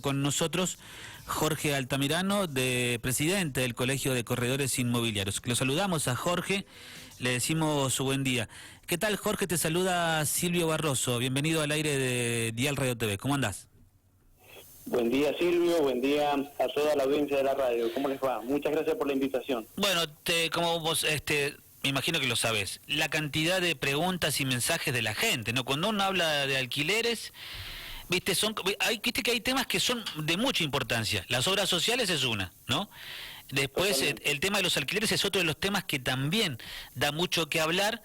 Con nosotros Jorge Altamirano, presidente del Colegio de Corredores Inmobiliarios. Lo saludamos a Jorge, le decimos su buen día. ¿Qué tal, Jorge? Te saluda Silvio Barroso. Bienvenido al aire de Dial Radio TV. ¿Cómo andás? Buen día, Silvio. Buen día a toda la audiencia de la radio. ¿Cómo les va? Muchas gracias por la invitación. Bueno, como vos me imagino que lo sabés, la cantidad de preguntas y mensajes de la gente, ¿no? Cuando uno habla de alquileres, viste que hay temas que son de mucha importancia. Las obras sociales es una, ¿no? Después el tema de los alquileres es otro de los temas que también da mucho que hablar,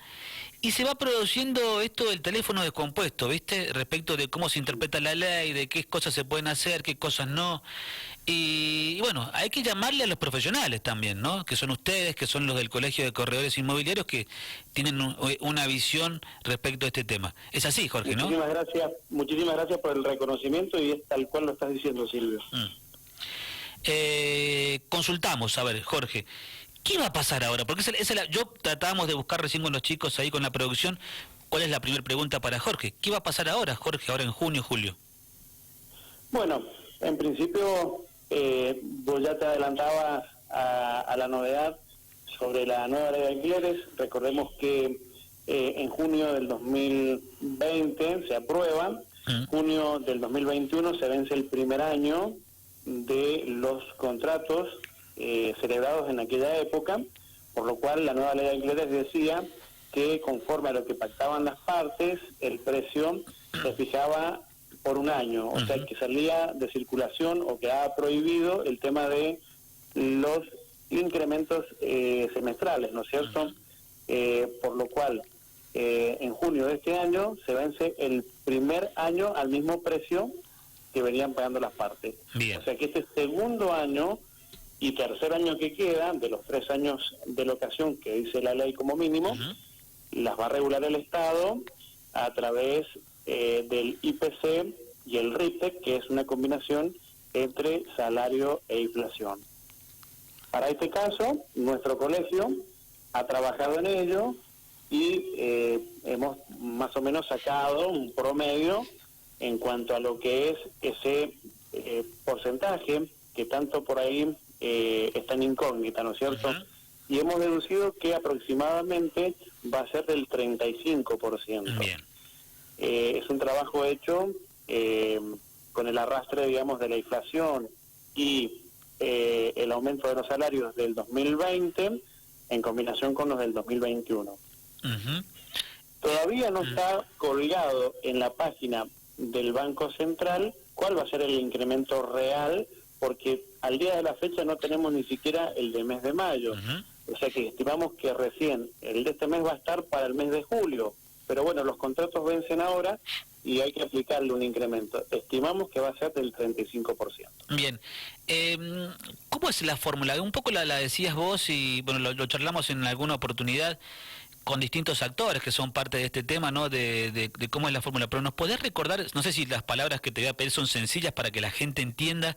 y se va produciendo esto del teléfono descompuesto, ¿viste? Respecto de cómo se interpreta la ley, de qué cosas se pueden hacer, qué cosas no. Y bueno, hay que llamarle a los profesionales también, ¿no? Que son ustedes, que son los del Colegio de Corredores Inmobiliarios, que tienen una visión respecto a este tema. Es así, Jorge, ¿no? Muchísimas gracias por el reconocimiento, y es tal cual lo estás diciendo, Silvio. Consultamos, a ver, Jorge, ¿qué va a pasar ahora? Porque yo tratábamos de buscar recién con los chicos ahí con la producción, ¿cuál es la primera pregunta para Jorge? ¿Qué va a pasar ahora, Jorge, ahora en junio, julio? Bueno, en principio, vos ya te adelantabas a la novedad sobre la nueva ley de alquileres. Recordemos que en junio del 2020 se aprueba, junio del 2021 se vence el primer año de los contratos celebrados en aquella época, por lo cual la nueva ley de alquileres decía que conforme a lo que pactaban las partes, el precio se fijaba por un año, o sea que salía de circulación o quedaba prohibido el tema de los incrementos semestrales, ¿no es cierto? Por lo cual en junio de este año se vence el primer año al mismo precio que venían pagando las partes. Bien. O sea que este segundo año y tercer año que queda, de los 3 años de locación que dice la ley como mínimo, las va a regular el Estado a través del IPC y el RIPTE, que es una combinación entre salario e inflación. Para este caso, nuestro colegio ha trabajado en ello y hemos más o menos sacado un promedio en cuanto a lo que es ese porcentaje que tanto por ahí está en incógnita, ¿no es cierto? Y hemos deducido que aproximadamente va a ser del 35%. Bien. Es un trabajo hecho con el arrastre, digamos, de la inflación y el aumento de los salarios del 2020 en combinación con los del 2021. Todavía no está colgado en la página del Banco Central cuál va a ser el incremento real, porque al día de la fecha no tenemos ni siquiera el de mes de mayo. O sea que estimamos que recién el de este mes va a estar para el mes de julio. Pero bueno, los contratos vencen ahora y hay que aplicarle un incremento. Estimamos que va a ser del 35%. Bien. ¿Cómo es la fórmula? Un poco la decías vos y bueno, lo charlamos en alguna oportunidad con distintos actores que son parte de este tema, ¿no? De cómo es la fórmula. Pero ¿nos podés recordar, no sé si las palabras que te voy a pedir son sencillas para que la gente entienda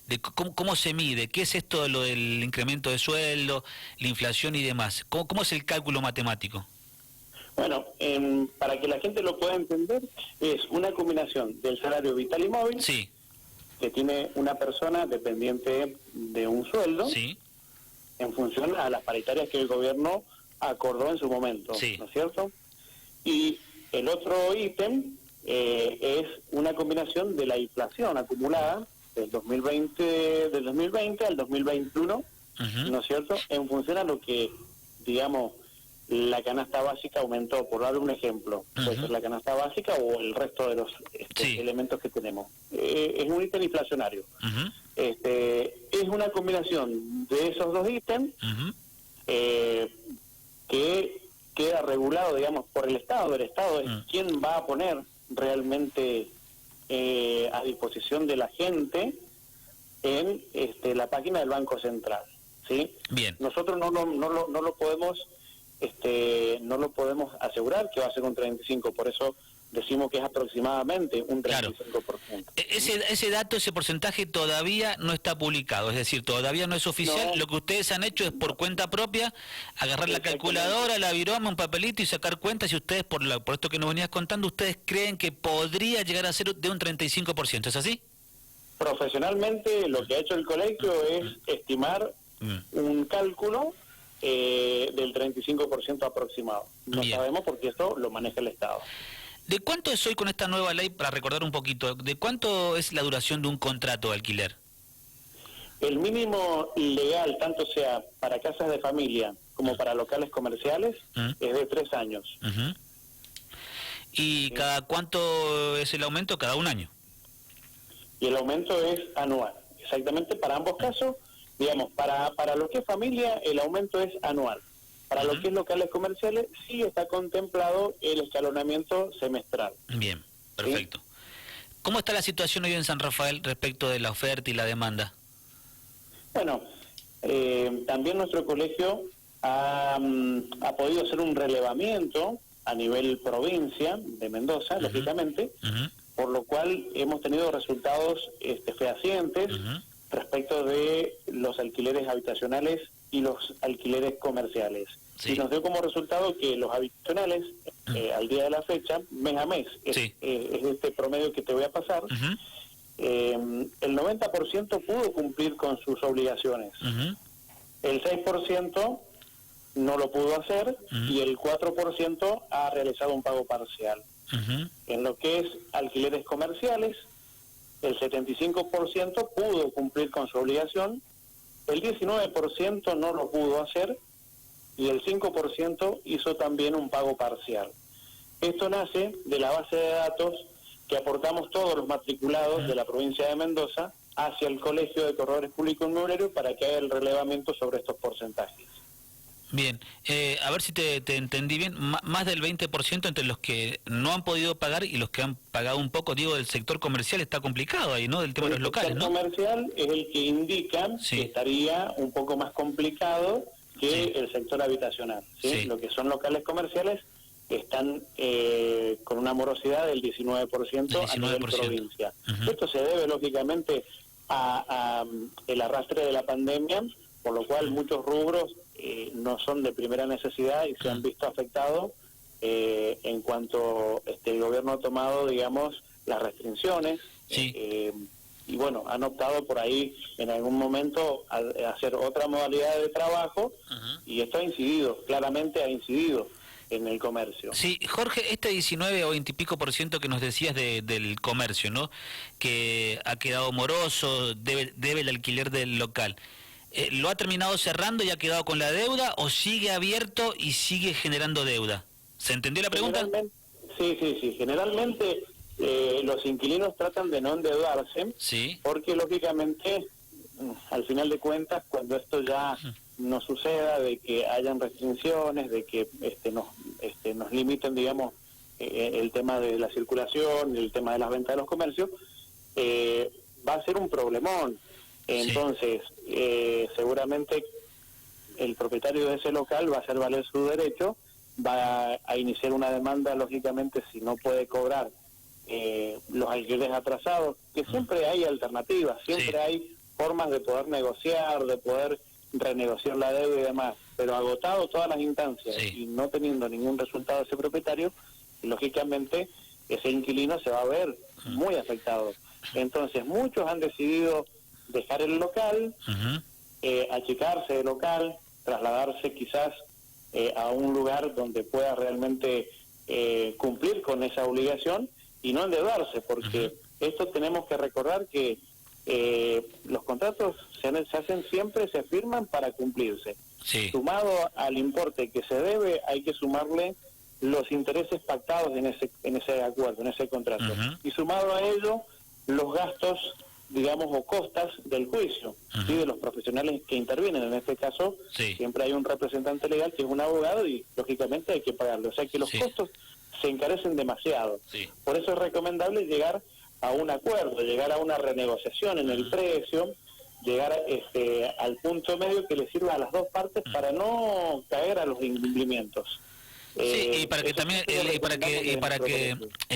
de cómo se mide, qué es esto de lo del incremento de sueldo, la inflación y demás? ¿Cómo es el cálculo matemático? Bueno, para que la gente lo pueda entender, es una combinación del salario vital y móvil, sí, que tiene una persona dependiente de un sueldo, sí, en función a las paritarias que el gobierno acordó en su momento, sí, ¿no es cierto? Y el otro ítem es una combinación de la inflación acumulada del 2020 al 2021, ¿no es cierto? En función a lo que, digamos, la canasta básica aumentó, por dar un ejemplo, puede ser la canasta básica o el resto de los elementos que tenemos. Es un ítem inflacionario. Es una combinación de esos dos ítems que queda regulado, digamos, por el Estado. El Estado es quien va a poner realmente a disposición de la gente en la página del Banco Central, ¿sí? Bien. Nosotros no lo podemos no lo podemos asegurar que va a ser un 35%, por eso decimos que es aproximadamente un 35%. Claro. Ese dato, ese porcentaje todavía no está publicado, es decir, todavía no es oficial. No. Lo que ustedes han hecho es por cuenta propia, agarrar la calculadora, la viroma, un papelito y sacar cuentas, y ustedes, por esto que nos venías contando, ustedes creen que podría llegar a ser de un 35%, ¿es así? Profesionalmente lo que ha hecho el colegio es estimar un cálculo del 35% aproximado. No Bien. sabemos porque esto lo maneja el Estado. ¿De cuánto es hoy con esta nueva ley, para recordar un poquito, de cuánto es la duración de un contrato de alquiler? El mínimo legal, tanto sea para casas de familia como para locales comerciales, es de 3 años. ¿Y cada cuánto es el aumento? Cada un año. Y el aumento es anual. Exactamente para ambos casos, digamos, para lo que es familia, el aumento es anual. Para lo que es locales comerciales, sí está contemplado el escalonamiento semestral. Bien, perfecto. ¿Sí? ¿Cómo está la situación hoy en San Rafael respecto de la oferta y la demanda? Bueno, también nuestro colegio ha podido hacer un relevamiento a nivel provincia de Mendoza, lógicamente, por lo cual hemos tenido resultados fehacientes respecto de los alquileres habitacionales y los alquileres comerciales. Sí. Y nos dio como resultado que los habitacionales, al día de la fecha, mes a mes, es este promedio que te voy a pasar, el 90% pudo cumplir con sus obligaciones. El 6% no lo pudo hacer y el 4% ha realizado un pago parcial. En lo que es alquileres comerciales, el 75% pudo cumplir con su obligación, el 19% no lo pudo hacer y el 5% hizo también un pago parcial. Esto nace de la base de datos que aportamos todos los matriculados de la provincia de Mendoza hacia el Colegio de Corredores Públicos Inmobiliarios para que haga el relevamiento sobre estos porcentajes. Bien, a ver si te entendí bien, más del 20% entre los que no han podido pagar y los que han pagado un poco, digo, del sector comercial está complicado ahí, ¿no? Del tema de los locales, ¿no? El sector comercial es el que indica que estaría un poco más complicado que el sector habitacional, ¿sí? Lo que son locales comerciales están con una morosidad del 19%, a nivel provincia. Esto se debe, lógicamente, a el arrastre de la pandemia, por lo cual muchos rubros no son de primera necesidad y se han visto afectados en cuanto el gobierno ha tomado, digamos, las restricciones y bueno, han optado por ahí en algún momento a hacer otra modalidad de trabajo y esto ha incidido, claramente ha incidido en el comercio. Sí, Jorge, este 19 o 20 y pico % que nos decías del comercio, ¿no? Que ha quedado moroso, debe el alquiler del local. ¿Lo ha terminado cerrando y ha quedado con la deuda o sigue abierto y sigue generando deuda? ¿Se entendió la pregunta? Sí. Generalmente los inquilinos tratan de no endeudarse porque lógicamente, al final de cuentas, cuando esto ya no suceda, de que hayan restricciones, de que nos limiten, digamos, el tema de la circulación, el tema de las ventas de los comercios, va a ser un problemón. Entonces, seguramente el propietario de ese local va a hacer valer su derecho, va a iniciar una demanda, lógicamente, si no puede cobrar los alquileres atrasados, que siempre hay alternativas, siempre hay formas de poder negociar, de poder renegociar la deuda y demás, pero agotado todas las instancias y no teniendo ningún resultado ese propietario, lógicamente ese inquilino se va a ver muy afectado. Entonces, muchos han decidido dejar el local, achicarse del local, trasladarse quizás a un lugar donde pueda realmente cumplir con esa obligación y no endeudarse, porque esto tenemos que recordar que los contratos se hacen siempre, se firman para cumplirse. Sumado al importe que se debe, hay que sumarle los intereses pactados en ese acuerdo, en ese contrato. Y sumado a ello, los gastos, digamos, o costas del juicio, de los profesionales que intervienen. En este caso, siempre hay un representante legal que es un abogado y, lógicamente, hay que pagarlo. O sea que los costos se encarecen demasiado. Por eso es recomendable llegar a un acuerdo, llegar a una renegociación en el precio, llegar al punto medio que le sirva a las dos partes para no caer a los incumplimientos. Y para que también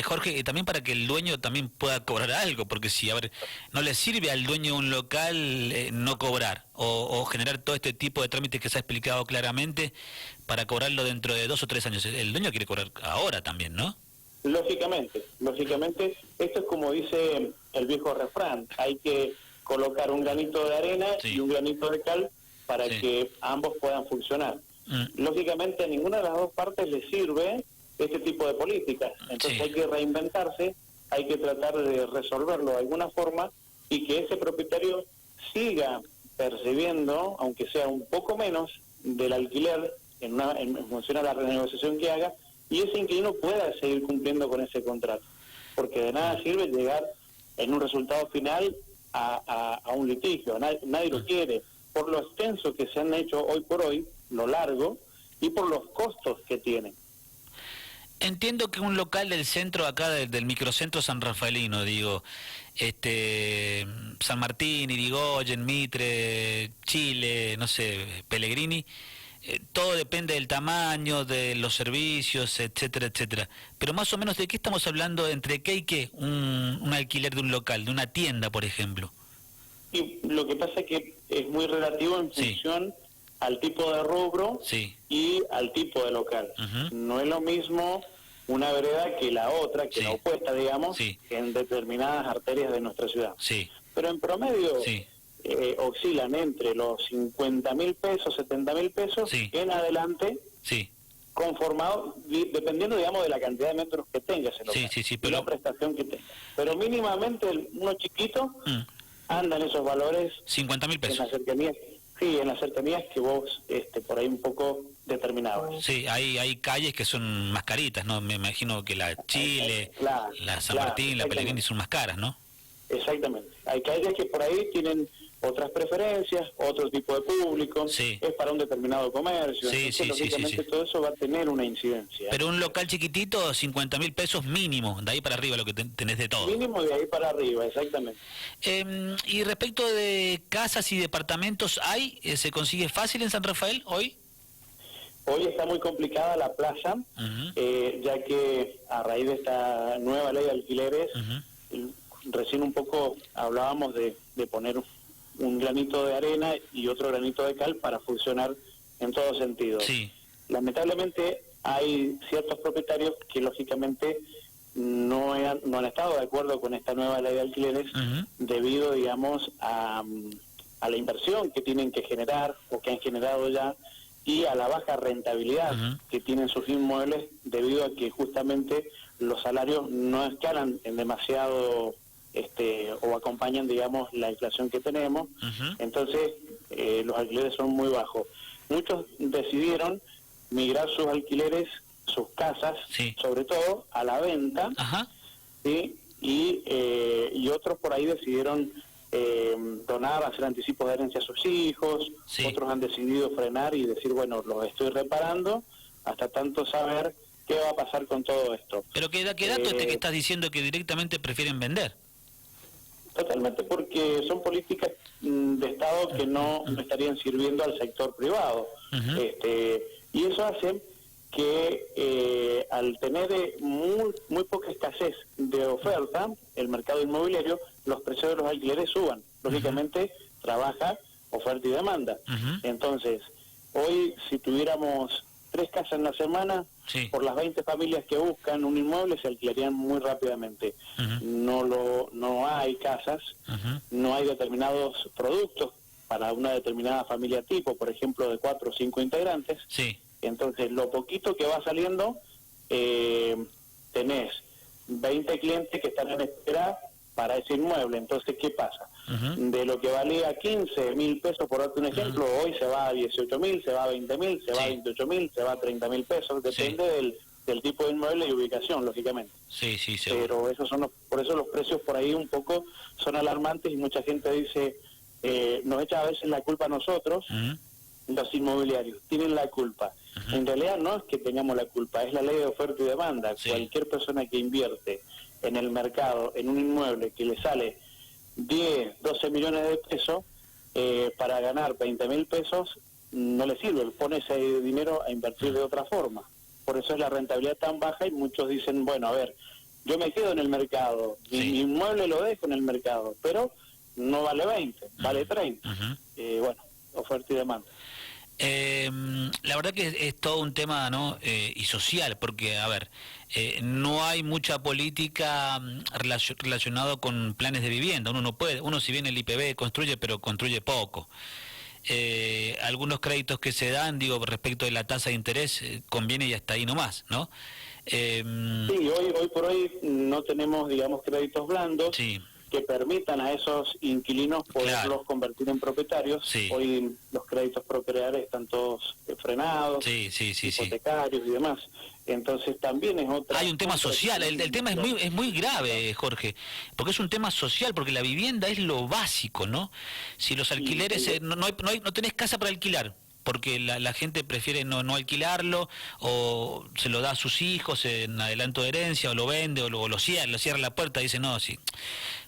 Jorge, y también para que el dueño también pueda cobrar algo, porque si no le sirve al dueño de un local no cobrar o generar todo este tipo de trámites que se ha explicado claramente para cobrarlo dentro de 2 o 3 años. El dueño quiere cobrar ahora también, ¿no? Lógicamente, esto es como dice el viejo refrán, hay que colocar un granito de arena y un granito de cal para que ambos puedan funcionar. Lógicamente a ninguna de las dos partes le sirve este tipo de políticas, entonces hay que reinventarse, hay que tratar de resolverlo de alguna forma y que ese propietario siga percibiendo, aunque sea un poco menos, del alquiler en función a la renegociación que haga, y ese inquilino pueda seguir cumpliendo con ese contrato, porque de nada sirve llegar en un resultado final a un litigio, nadie lo quiere, por lo extenso que se han hecho hoy por hoy, lo largo, y por los costos que tienen. Entiendo que un local del centro acá, del microcentro San Rafaelino, digo, San Martín, Irigoyen, Mitre, Chile, no sé, Pellegrini, todo depende del tamaño, de los servicios, etcétera, etcétera. Pero más o menos, ¿de qué estamos hablando? ¿Entre qué y qué? Un alquiler de un local, de una tienda, por ejemplo. Y lo que pasa es que es muy relativo en función al tipo de rubro y al tipo de local. No es lo mismo una vereda que la otra, que la opuesta, digamos, en determinadas arterias de nuestra ciudad. Pero en promedio oscilan entre los 50.000 pesos, 70.000 pesos en adelante, conformado, dependiendo, digamos, de la cantidad de metros que tengas el local, y la prestación que tengas. Pero mínimamente uno chiquito andan esos valores 50.000 pesos. En las cercanías, en las cercanías que vos por ahí un poco determinabas. Sí, hay calles que son más caritas, ¿no? Me imagino que la Chile, la San Martín, la Pellegrini son más caras, ¿no? Exactamente. Hay calles que por ahí tienen otras preferencias, otro tipo de público, es para un determinado comercio, lógicamente todo eso va a tener una incidencia. Pero un local chiquitito, 50.000 pesos mínimo, de ahí para arriba lo que tenés de todo. Mínimo de ahí para arriba, exactamente. Y respecto de casas y departamentos, ¿se consigue fácil en San Rafael hoy? Hoy está muy complicada la plaza, ya que a raíz de esta nueva ley de alquileres, recién un poco hablábamos de poner un granito de arena y otro granito de cal para funcionar en todo sentido. Lamentablemente hay ciertos propietarios que lógicamente no han estado de acuerdo con esta nueva ley de alquileres debido, digamos, a la inversión que tienen que generar o que han generado ya y a la baja rentabilidad que tienen sus inmuebles debido a que justamente los salarios no escalan en demasiado o acompañan, digamos, la inflación que tenemos. Entonces los alquileres son muy bajos. Muchos decidieron migrar sus alquileres, sus casas, sobre todo a la venta, y otros por ahí decidieron donar, hacer anticipos de herencia a sus hijos, otros han decidido frenar y decir, bueno, los estoy reparando hasta tanto saber qué va a pasar con todo esto. Pero ¿qué dato que estás diciendo que directamente prefieren vender? Totalmente, porque son políticas de Estado que no estarían sirviendo al sector privado. Y eso hace que al tener muy poca escasez de oferta, el mercado inmobiliario, los precios de los alquileres suban. Lógicamente, trabaja oferta y demanda. Entonces, hoy si tuviéramos 3 casas en la semana, por las 20 familias que buscan un inmueble se alquilarían muy rápidamente. No hay casas, no hay determinados productos para una determinada familia tipo, por ejemplo, de 4 o 5 integrantes. Entonces, lo poquito que va saliendo, tenés 20 clientes que están en espera para ese inmueble. Entonces, ¿qué pasa? De lo que valía 15.000 pesos, por darte un ejemplo, hoy se va a 18.000, se va a 20.000, se va a 28.000, se va a 30.000 pesos, depende del tipo de inmueble y ubicación, lógicamente. Pero por eso los precios por ahí un poco son alarmantes y mucha gente dice, nos echa a veces la culpa a nosotros, los inmobiliarios, tienen la culpa. En realidad no es que tengamos la culpa, es la ley de oferta y demanda. Cualquier persona que invierte en el mercado, en un inmueble que le sale 10, 12 millones de pesos, para ganar 20.000 pesos, no le sirve, pone ese dinero a invertir de otra forma. Por eso es la rentabilidad tan baja y muchos dicen, bueno, a ver, yo me quedo en el mercado, mi inmueble lo dejo en el mercado, pero no vale 20, vale 30. Bueno, oferta y demanda. La verdad que es todo un tema, ¿no? Y social, porque, a ver, no hay mucha política relacionado con planes de vivienda. Uno no puede, uno si bien el IPB construye, pero construye poco. Algunos créditos que se dan, digo, respecto de la tasa de interés, conviene y hasta ahí nomás, ¿no? Eh, Sí, hoy por hoy no tenemos, digamos, créditos blandos sí, que permitan a esos inquilinos poderlos claro, convertir en propietarios. sí, Hoy los créditos propietarios están todos frenados, sí, sí, sí, sí. hipotecarios y demás. Entonces también es otra... Hay un tema otra social, el tema es muy grave, Jorge, porque es un tema social, porque la vivienda es lo básico, ¿no? Si los alquileres, no tenés casa para alquilar, porque la gente prefiere no alquilarlo, o se lo da a sus hijos en adelanto de herencia, o lo vende, o lo cierra la puerta, dice, no, sí,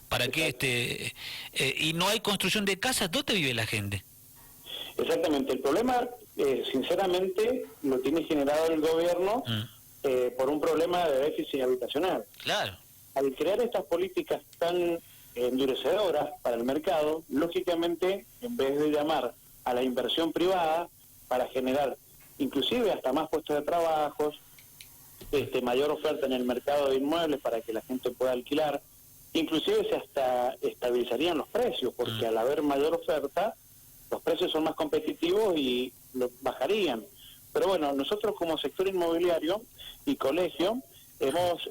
¿para qué y no hay construcción de casas? ¿Dónde vive la gente? Exactamente. El problema, sinceramente, lo tiene generado el gobierno por un problema de déficit habitacional. Claro. Al crear estas políticas tan endurecedoras para el mercado, lógicamente, en vez de llamar a la inversión privada para generar inclusive hasta más puestos de trabajo, mayor oferta en el mercado de inmuebles para que la gente pueda alquilar, inclusive se hasta estabilizarían los precios, porque al haber mayor oferta, los precios son más competitivos y bajarían. Pero bueno, nosotros como sector inmobiliario y colegio hemos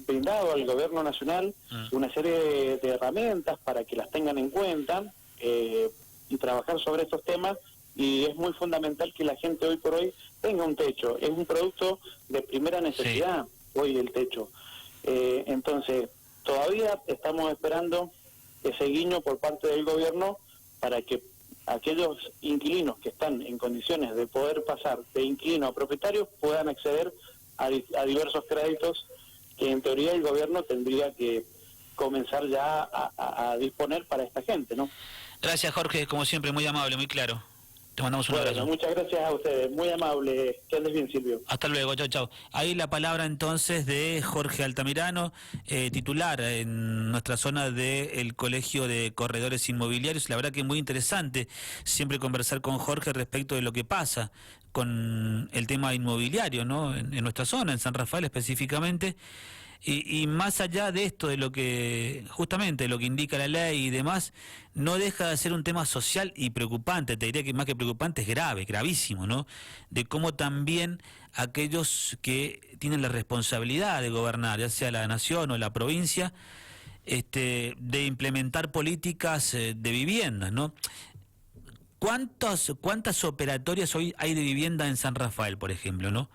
brindado al gobierno nacional una serie de herramientas para que las tengan en cuenta y trabajar sobre estos temas, y es muy fundamental que la gente hoy por hoy tenga un techo. Es un producto de primera necesidad, sí, hoy el techo. Entonces, todavía estamos esperando ese guiño por parte del gobierno para que aquellos inquilinos que están en condiciones de poder pasar de inquilino a propietario puedan acceder a diversos créditos que en teoría el gobierno tendría que comenzar ya a disponer para esta gente, ¿no? Gracias, Jorge, como siempre, muy amable, muy claro. Te mandamos un abrazo. Muchas gracias a ustedes, muy amable. Que andes bien, Silvio. Hasta luego, chao, chao. Ahí la palabra entonces de Jorge Altamirano, titular en nuestra zona del Colegio de Corredores Inmobiliarios. La verdad que es muy interesante siempre conversar con Jorge respecto de lo que pasa con el tema inmobiliario, ¿no? En nuestra zona, en San Rafael específicamente. Y más allá de esto, de lo que, justamente, lo que indica la ley y demás, no deja de ser un tema social y preocupante, te diría que más que preocupante es grave, gravísimo, ¿no? De cómo también aquellos que tienen la responsabilidad de gobernar, ya sea la nación o la provincia, de implementar políticas de vivienda, ¿no? ¿Cuántas operatorias hoy hay de vivienda en San Rafael, por ejemplo, ¿no?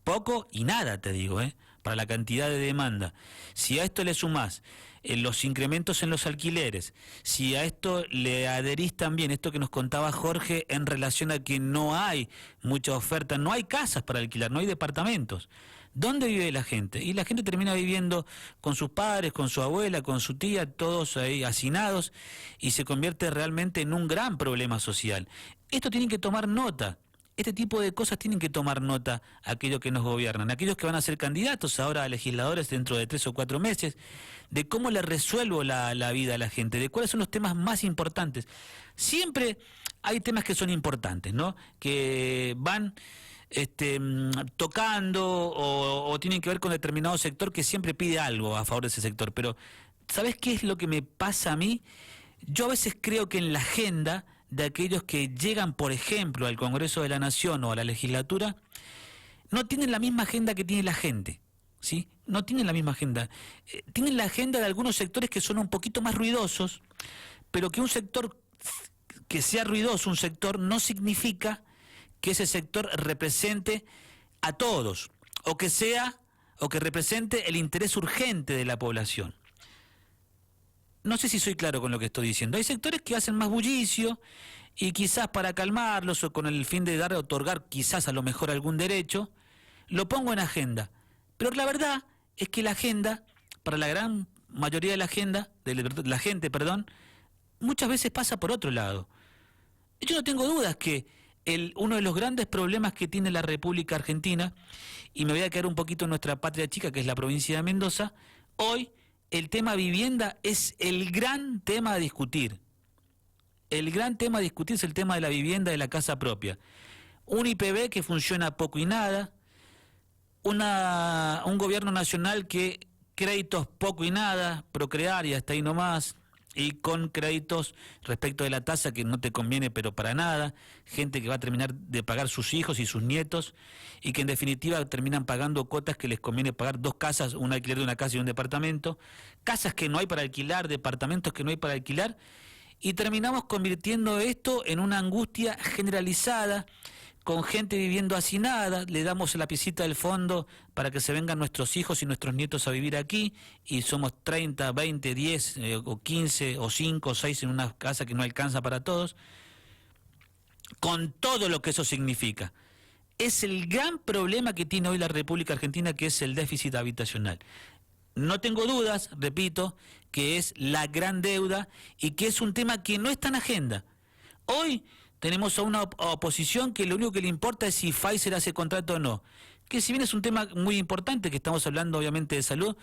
Poco y nada, te digo, para la cantidad de demanda. Si a esto le sumás los incrementos en los alquileres, si a esto le adherís también esto que nos contaba Jorge en relación a que no hay mucha oferta, no hay casas para alquilar, no hay departamentos. ¿Dónde vive la gente? Y la gente termina viviendo con sus padres, con su abuela, con su tía, todos ahí hacinados, y se convierte realmente en un gran problema social. Esto tienen que tomar nota. Este tipo de cosas tienen que tomar nota aquellos que nos gobiernan, aquellos que van a ser candidatos ahora a legisladores dentro de 3 o 4 meses, de cómo le resuelvo la vida a la gente, de cuáles son los temas más importantes. Siempre hay temas que son importantes, ¿no? Que van tocando o tienen que ver con determinado sector que siempre pide algo a favor de ese sector. Pero, ¿sabes qué es lo que me pasa a mí? Yo a veces creo que en la agenda de aquellos que llegan, por ejemplo, al Congreso de la Nación o a la legislatura, no tienen la misma agenda que tiene la gente, ¿sí? No tienen la misma agenda. Tienen la agenda de algunos sectores que son un poquito más ruidosos, pero que un sector que sea ruidoso, un sector, no significa que ese sector represente a todos, o que represente el interés urgente de la población. No sé si soy claro con lo que estoy diciendo. Hay sectores que hacen más bullicio y quizás para calmarlos o con el fin de otorgar quizás a lo mejor algún derecho, lo pongo en agenda. Pero la verdad es que la agenda, para la gran mayoría de la gente, muchas veces pasa por otro lado. Yo no tengo dudas que uno de los grandes problemas que tiene la República Argentina, y me voy a quedar un poquito en nuestra patria chica, que es la provincia de Mendoza, hoy el tema vivienda es el gran tema a discutir. el gran tema a discutir es el tema de la vivienda, de la casa propia. Un IPB que funciona poco y nada, un gobierno nacional que créditos poco y nada, Procrear y hasta ahí nomás, y con créditos respecto de la tasa que no te conviene pero para nada, gente que va a terminar de pagar sus hijos y sus nietos, y que en definitiva terminan pagando cuotas que les conviene pagar 2 casas, un alquiler de una casa y un departamento, casas que no hay para alquilar, departamentos que no hay para alquilar, y terminamos convirtiendo esto en una angustia generalizada, con gente viviendo hacinada. Le damos la piecita del fondo para que se vengan nuestros hijos y nuestros nietos a vivir aquí, y somos 30, 20, 10 o 15 o 5 o 6 en una casa que no alcanza para todos, con todo lo que eso significa. Es el gran problema que tiene hoy la República Argentina, que es el déficit habitacional. No tengo dudas, repito, que es la gran deuda y que es un tema que no está en agenda. Hoy tenemos a una oposición que lo único que le importa es si Pfizer hace contrato o no, que si bien es un tema muy importante, que estamos hablando obviamente de salud,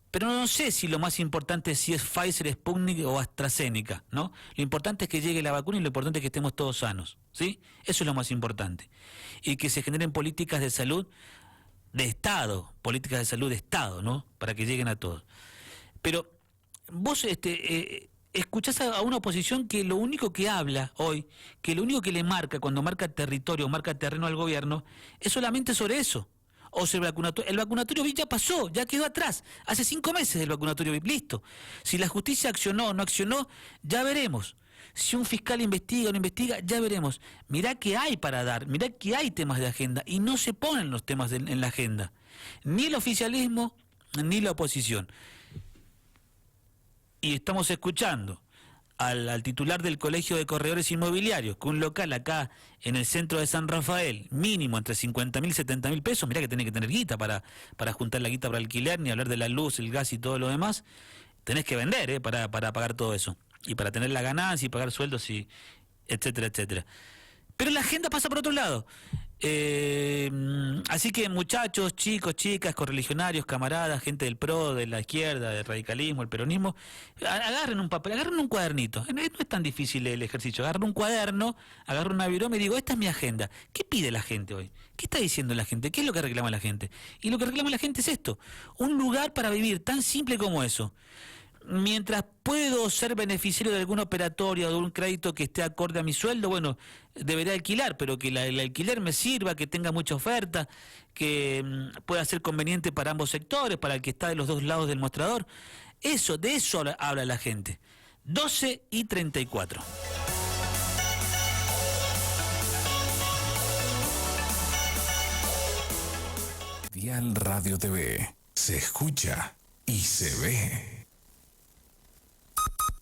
pero no sé si lo más importante es si es Pfizer, Sputnik o AstraZeneca, ¿no? Lo importante es que llegue la vacuna y lo importante es que estemos todos sanos, ¿sí? Eso es lo más importante. Y que se generen políticas de salud de Estado, políticas de salud de Estado, ¿no? Para que lleguen a todos. Pero vos escuchás a una oposición que lo único que habla hoy, que lo único que le marca cuando marca territorio, marca terreno al gobierno, es solamente sobre eso. O sobre el vacunatorio VIP ya pasó, ya quedó atrás. Hace 5 meses el vacunatorio VIP, listo. Si la justicia accionó o no accionó, ya veremos. Si un fiscal investiga o no investiga, ya veremos. Mirá que hay para dar, mirá que hay temas de agenda, y no se ponen los temas en la agenda. Ni el oficialismo, ni la oposición. Y estamos escuchando al titular del Colegio de Corredores Inmobiliarios, que un local acá en el centro de San Rafael, mínimo entre 50.000 y 70.000 pesos, mirá que tenés que tener guita para juntar la guita para alquiler, ni hablar de la luz, el gas y todo lo demás. Tenés que vender para pagar todo eso, y para tener la ganancia y pagar sueldos, y etcétera, etcétera. Pero la agenda pasa por otro lado. Así que muchachos, chicos, chicas, correligionarios, camaradas, gente del PRO, de la izquierda, del radicalismo, el peronismo, agarren un papel, agarren un cuadernito. No es tan difícil el ejercicio. Agarren un cuaderno, agarren una virome y digo, esta es mi agenda. ¿Qué pide la gente hoy? ¿Qué está diciendo la gente? ¿Qué es lo que reclama la gente? Y lo que reclama la gente es esto: un lugar para vivir, tan simple como eso. Mientras puedo ser beneficiario de algún operatorio o de un crédito que esté acorde a mi sueldo, bueno, deberé alquilar, pero que el alquiler me sirva, que tenga mucha oferta, que pueda ser conveniente para ambos sectores, para el que está de los dos lados del mostrador. De eso habla la gente. 12:34. Dial Radio TV. Se escucha y se ve.